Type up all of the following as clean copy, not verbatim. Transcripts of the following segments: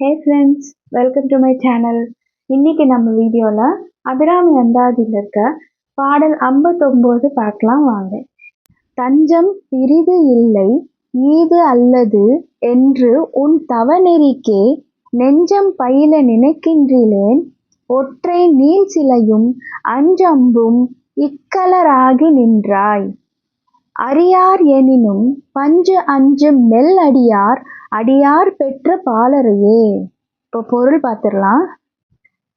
Hey friends, welcome to my channel. இன்னைக்கு நம்ம வீடியோவில் அபிராமி அந்தாதியில் இருக்க பாடல் 59 பார்க்கலாம் வாங்க. தஞ்சம் பிறிது இல்லை ஈது அல்லது என்று உன் தவநெறிக்கே நெஞ்சம் பயில நினைக்கின்றிலேன் ஒற்றை நீள் சிலையும் அஞ்சம்பும் இக்கலராகி நின்றாய். அறியார் எனினும் பஞ்சு அஞ்சு மெல் அடியார் அடியார் பெற்ற பாலரையே. இப்போ பொருள் பார்த்துடலாம்.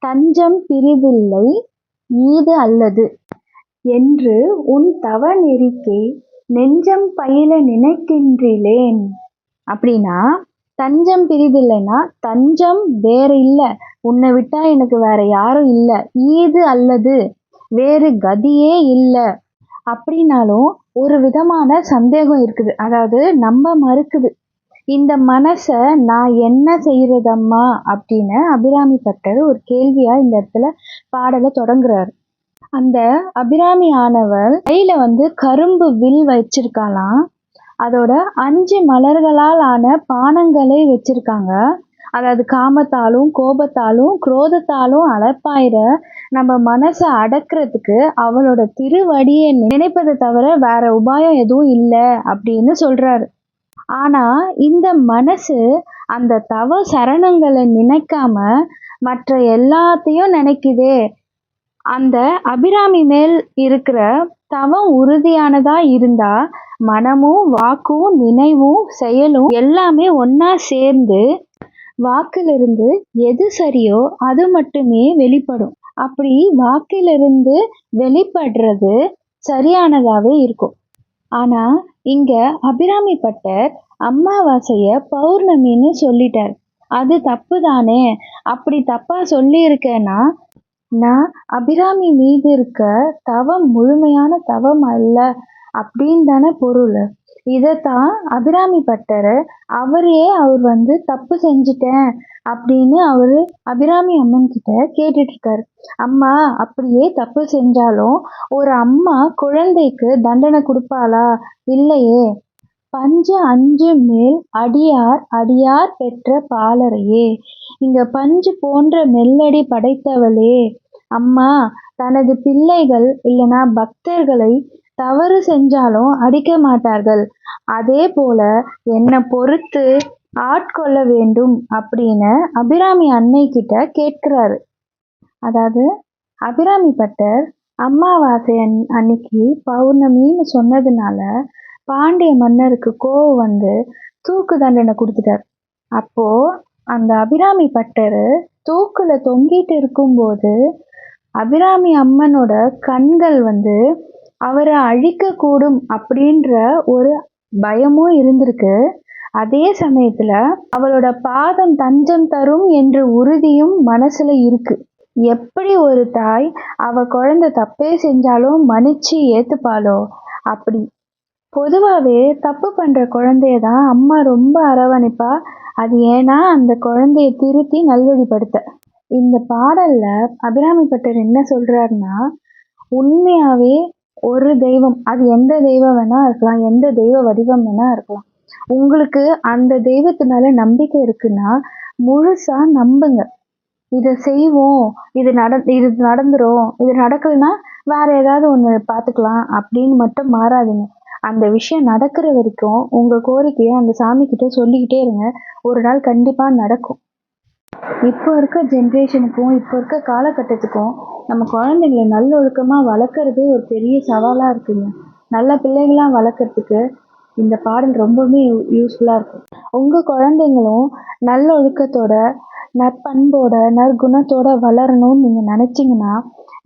தஞ்சம் பிரிதில்லை ஈது அல்லது என்று உன் தவ நெறிக்கே நெஞ்சம் பயில நினைக்கின்றிலேன். அப்படின்னா தஞ்சம் பிரிதில்லைன்னா தஞ்சம் வேற இல்லை, உன்னை விட்டா எனக்கு வேற யாரும் இல்லை, ஈது அல்லது வேறு கதியே இல்லை அப்படின்னாலும் ஒரு விதமான சந்தேகம் இருக்குது. அதாவது நம்ப மறுக்குது. இந்த மனசை நான் என்ன செய்யறதம்மா அப்படின்னு அபிராமி பட்டர் ஒரு கேள்வியா இந்த இடத்துல பாடலை தொடங்குறாரு. அந்த அபிராமி ஆனவள் கையில கரும்பு வில் வச்சிருக்காளாம். அதோட 5 மலர்களால் ஆன பானங்களை வச்சிருக்காங்க. அதாவது காமத்தாலும் கோபத்தாலும் குரோதத்தாலும் அலப்பாயிர நம்ம மனசை அடக்கிறதுக்கு அவளோட திருவடியை நினைப்பதை தவிர வேற உபாயம் எதுவும் இல்லை அப்படின்னு சொல்றாரு. ஆனா இந்த மனசு அந்த தவ சரணங்களை நினைக்காம மற்ற எல்லாத்தையும் நினைக்குதே. அந்த அபிராமி மேல் இருக்கிற தவம் உறுதியானதா இருந்தா மனமும் வாக்கும் நினைவும் செயலும் எல்லாமே ஒன்னா சேர்ந்து வாக்கிலிருந்து எது சரியோ அது மட்டுமே வெளிப்படும். அப்படி வாக்கிலிருந்து வெளிப்படுறது சரியானதாவே இருக்கும். ஆனா இங்க அபிராமி பட்டர் அமாவாசைய பௌர்ணமின்னு சொல்லிட்டார். அது தப்பு தானே? அப்படி தப்பா சொல்லி இருக்கேன்னா நான் அபிராமி மீது இருக்க தவம் முழுமையான தவம் அல்ல அப்படின்னு தானே பொருள். இதைத்தான் அபிராமி பட்டர் அவர் தப்பு செஞ்சுட்டேன் அப்படின்னு அவரு அபிராமி அம்மன் கிட்ட கேட்டுட்டு இருக்காரு. அம்மா, அப்படியே தப்பு செஞ்சாலும் ஒரு அம்மா குழந்தைக்கு தண்டனை கொடுப்பாளா? இல்லையே. பஞ்சு அஞ்சு மேல் அடியார் அடியார் பெற்ற பாலரையே. இங்க பஞ்சு போன்ற மெல்லடி படைத்தவளே. அம்மா தனது பிள்ளைகள் இல்லைனா பக்தர்களை தவறு செஞ்சாலும் அடிக்க மாட்டார்கள். அதே போல என்னை பொறுத்து ஆட்கொள்ள வேண்டும் அப்படின்னு அபிராமி அன்னை கிட்ட கேட்கிறாரு. அதாவது அபிராமி பட்டர் அமாவாசை அன்னைக்கு பௌர்ணமின்னு சொன்னதுனால பாண்டிய மன்னருக்கு கோவம் தூக்கு தண்டனை கொடுத்துட்டார். அப்போ அந்த அபிராமி பட்டர் தூக்குல தொங்கிட்டு இருக்கும்போது அபிராமி அம்மனோட கண்கள் அவரை அழிக்க கூடும் அப்படின்ற ஒரு பயமும் இருந்திருக்கு. அதே சமயத்துல அவளோட பாதம் தஞ்சம் தரும் என்ற உறுதியும் மனசுல இருக்கு. எப்படி ஒரு தாய் அவ குழந்தை தப்பே செஞ்சாலும் மன்னிச்சு ஏத்துப்பாளோ அப்படி. பொதுவாகவே தப்பு பண்ற குழந்தையதான் அம்மா ரொம்ப அரவணைப்பா. அது ஏன்னா அந்த குழந்தைய திருத்தி நல்வழிப்படுத்த. இந்த பாடல்ல அபிராமி பட்டர் என்ன சொல்றாருன்னா, உண்மையாவே ஒரு தெய்வம், அது எந்த தெய்வம் வேணா இருக்கலாம், எந்த தெய்வ வடிவம் வேணா இருக்கலாம். உங்களுக்கு அந்த தெய்வத்து மேல நம்பிக்கை இருக்குன்னா முழுசா நம்புங்க. இதை செய்வோம், இது நடந்துரும், இது நடக்கலைன்னா வேற ஏதாவது ஒன்று பார்த்துக்கலாம் அப்படின்னு மட்டும் மாறாதீங்க. அந்த விஷயம் நடக்கிற வரைக்கும் உங்க கோரிக்கையை அந்த சாமி கிட்ட சொல்லிக்கிட்டே இருங்க. ஒரு நாள் கண்டிப்பா நடக்கும். இப்போ இருக்க ஜென்ரேஷனுக்கும் இப்போ இருக்க காலகட்டத்துக்கும் நம்ம குழந்தைங்களை நல்லொழுக்கமா வளர்க்குறதே ஒரு பெரிய சவாலா இருக்குங்க. நல்ல பிள்ளைகளா வளர்க்குறதுக்கு இந்த பாடல் ரொம்பவுமே யூஸ்ஃபுல்லா இருக்கும். உங்க குழந்தைங்களும் நல்ல ஒழுக்கத்தோட நற்பண்போட நற்குணத்தோட வளரணும்னு நீங்க நினைச்சீங்கன்னா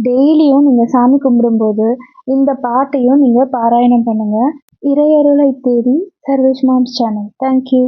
டெய்லியும் நீங்க சாமி கும்பிடும்போது இந்த பாட்டையும் நீங்க பாராயணம் பண்ணுங்க. இறையருளை தேடி சர்வேஷ் மாம்ஸ் சேனல். தேங்க்யூ.